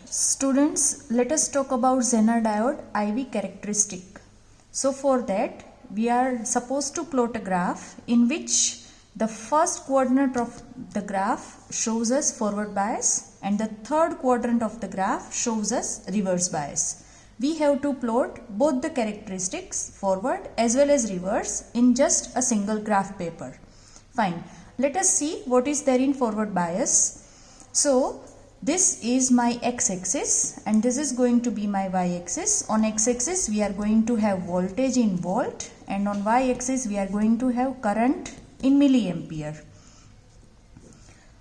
Students, let us talk about Zener diode IV characteristic. So for that, we are supposed to plot a graph in which the first quadrant of the graph shows us forward bias and the third quadrant of the graph shows us reverse bias. We have to plot both the characteristics forward as well as reverse in just a single graph paper. Fine. Let us see what is there in forward bias. So this is my x-axis and this is going to be my y-axis. On x-axis we are going to have voltage in volt and on y-axis we are going to have current in milliampere.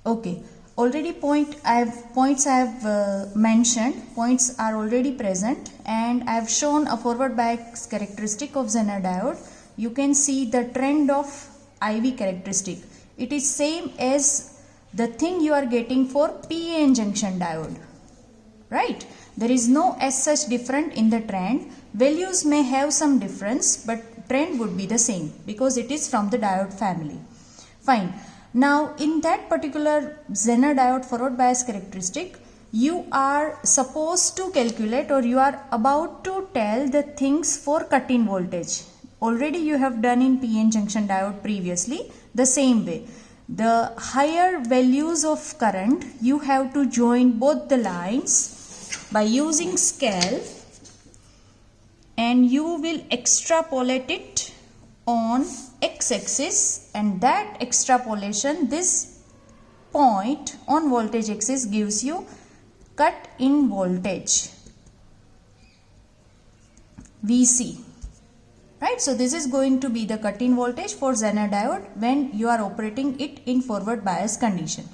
Okay, already points I have mentioned, points are already present and I have shown a forward bias characteristic of Zener diode. You can see the trend of IV characteristic. It is same as the thing you are getting for PN junction diode, right? There is no as such different in the trend. Values may have some difference but trend would be the same because it is from the diode family. Fine. Now in that particular Zener diode forward bias characteristic, you are supposed to calculate or you are about to tell the things for cut-in voltage. Already you have done in PN junction diode previously the same way. The higher values of current, you have to join both the lines by using scale and you will extrapolate it on x-axis and that extrapolation, this point on voltage axis gives you cut in voltage VC. Right, so this is going to be the cut-in voltage for Zener diode when you are operating it in forward bias condition.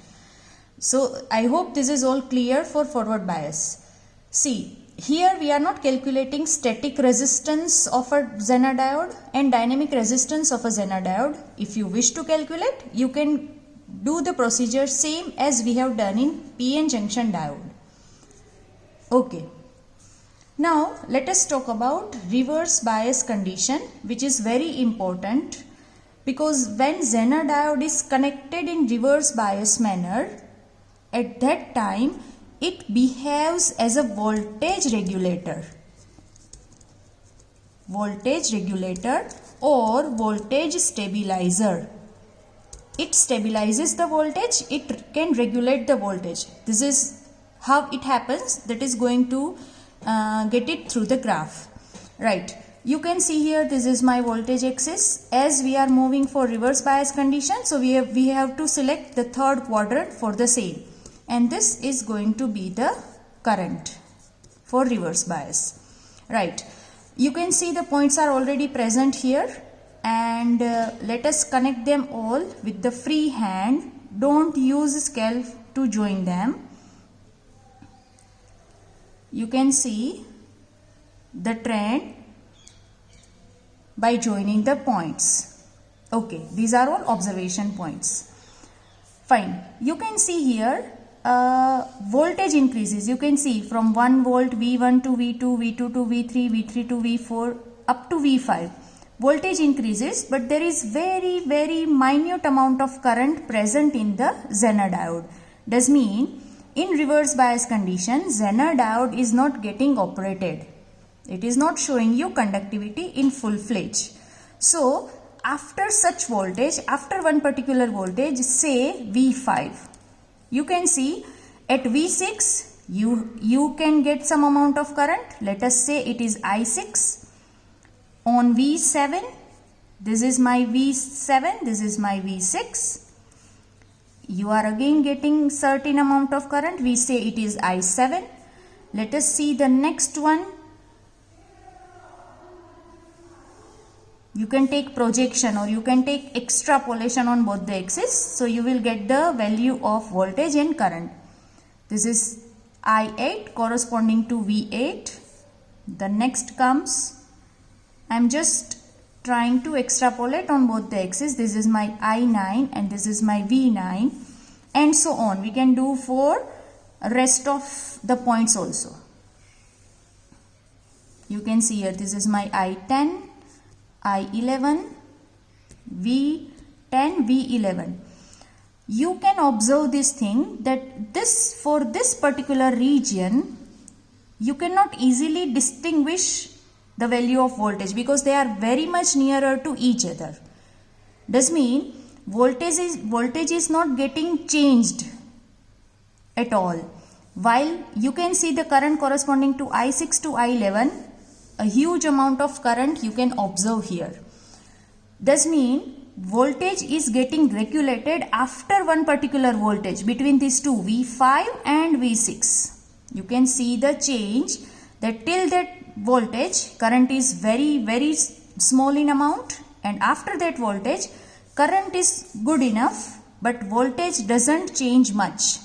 So I hope this is all clear for forward bias. See, here we are not calculating static resistance of a Zener diode and dynamic resistance of a Zener diode. If you wish to calculate, you can do the procedure same as we have done in PN junction diode. Okay. Now let us talk about reverse bias condition, which is very important because when Zener diode is connected in reverse bias manner, at that time it behaves as a voltage regulator or voltage stabilizer. It stabilizes the voltage, it can regulate the voltage. This is how it happens. That is going to get it through the graph, right? You can see here this is my voltage axis. As we are moving for reverse bias condition, so we have to select the third quadrant for the same, and this is going to be the current for reverse bias, right? You can see the points are already present here and let us connect them all with the free hand. Don't use scale to join them. You can see the trend by joining the points. Okay, these are all observation points. Fine. You can see here voltage increases. You can see from 1 volt, V1 to V2, V2 to V3, V3 to V4 up to V5. Voltage increases, but there is very minute amount of current present in the Zener diode. Does mean in reverse bias condition, Zener diode is not getting operated. It is not showing you conductivity in full fledged. So, after such voltage, after one particular voltage, say V5, you can see at V6, you can get some amount of current. Let us say it is I6. On V7, this is my V7, this is my V6. You are again getting certain amount of current. We say it is I7. Let us see the next one. You can take projection or you can take extrapolation on both the axes. So you will get the value of voltage and current. This is I8 corresponding to V8. The next comes, I am just trying to extrapolate on both the axes. This is my I9 and this is my V9 and so on. We can do for rest of the points also. You can see here this is my I10, I11, V10, V11. you can observe this thing that this, for this particular region, you cannot easily distinguish the value of voltage because they are very much nearer to each other. Does mean voltage is not getting changed at all. While you can see the current corresponding to I6 to I11, a huge amount of current you can observe here. Does mean voltage is getting regulated after one particular voltage between these two, V5 and V6. You can see the change that till that voltage current is very small in amount, and after that voltage current is good enough but voltage doesn't change much.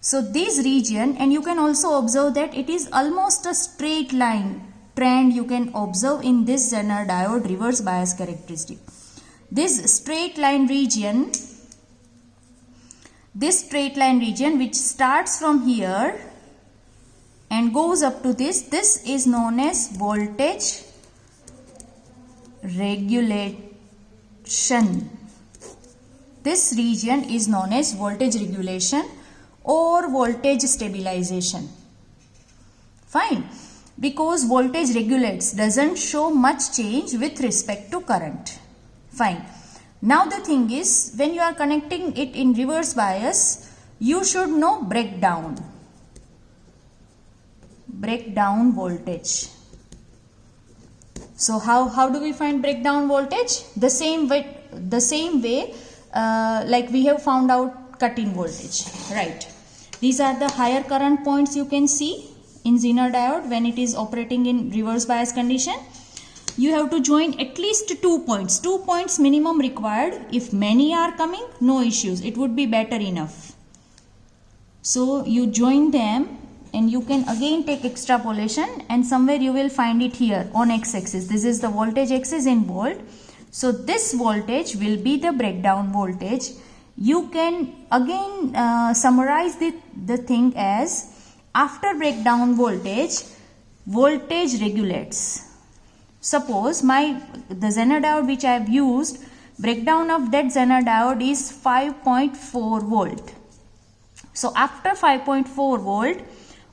So this region, and you can also observe that it is almost a straight line trend you can observe in this Zener diode reverse bias characteristic. This straight line region which starts from here and goes up to this is known as voltage regulation. This region is known as voltage regulation or voltage stabilization. Fine. Because voltage regulates, doesn't show much change with respect to current. Fine. Now the thing is, when you are connecting it in reverse bias, you should know breakdown voltage. So how do we find breakdown voltage? The same way like we have found out cut-in voltage, right? These are the higher current points you can see in Zener diode when it is operating in reverse bias condition. You have to join at least 2 points. 2 points minimum required. If many are coming, no issues. It would be better enough. So you join them and you can again take extrapolation, and somewhere you will find it here on x-axis. This is the voltage axis in volt. So this voltage will be the breakdown voltage. You can again summarize the thing as, after breakdown voltage regulates. Suppose the Zener diode which I have used, breakdown of that Zener diode is 5.4 volt. So after 5.4 volt,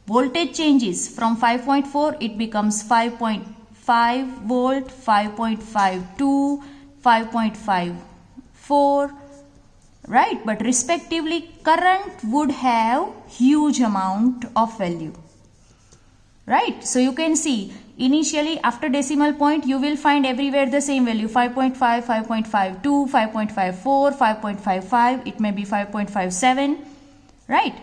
voltage changes from 5.4, it becomes 5.5 volt, 5.52, 5.54, right? But respectively current would have huge amount of value, right? So you can see initially after decimal point you will find everywhere the same value, 5.5, 5.52, 5.54, 5.55, it may be 5.57, right?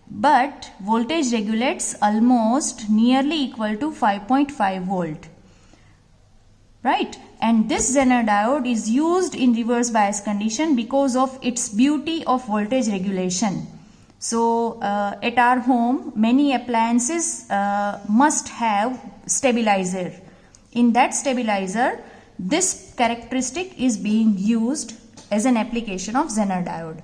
But voltage regulates almost nearly equal to 5.5 volt, right? And this Zener diode is used in reverse bias condition because of its beauty of voltage regulation. So at our home many appliances must have stabilizer. In that stabilizer this characteristic is being used as an application of Zener diode.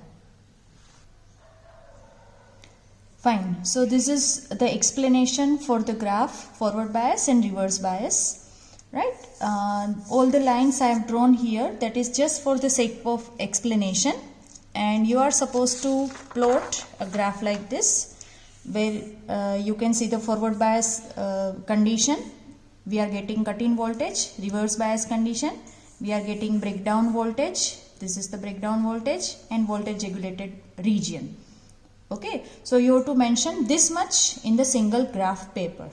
Fine. So this is the explanation for the graph forward bias and reverse bias. Right, all the lines I have drawn here, that is just for the sake of explanation, and you are supposed to plot a graph like this where you can see the forward bias condition, we are getting cut-in voltage, reverse bias condition, we are getting breakdown voltage, this is the breakdown voltage, and voltage regulated region. Okay, so you have to mention this much in the single graph paper.